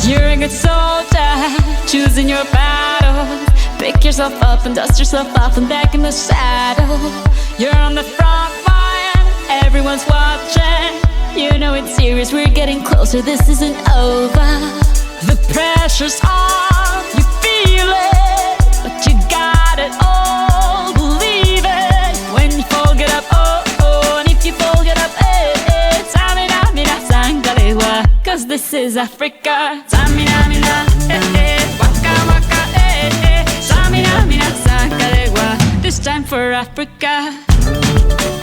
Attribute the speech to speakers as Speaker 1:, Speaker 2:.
Speaker 1: You're a good soldier, choosing your battle. Pick yourself up and dust yourself off and back in the saddle. You're on the front line, everyone's watching. You know it's serious, we're getting closer, this isn't over. The pressure's on, you feel it, but you got it all, believe it. When you fall, get up, oh, oh, and if you fall, get up, eh, eh. Tamina, mina, sangalewa, cause this is Africa. Tamina, mina, eh, eh, waka, waka, eh, eh. Tamina, mina, sangalewa, this time for Africa.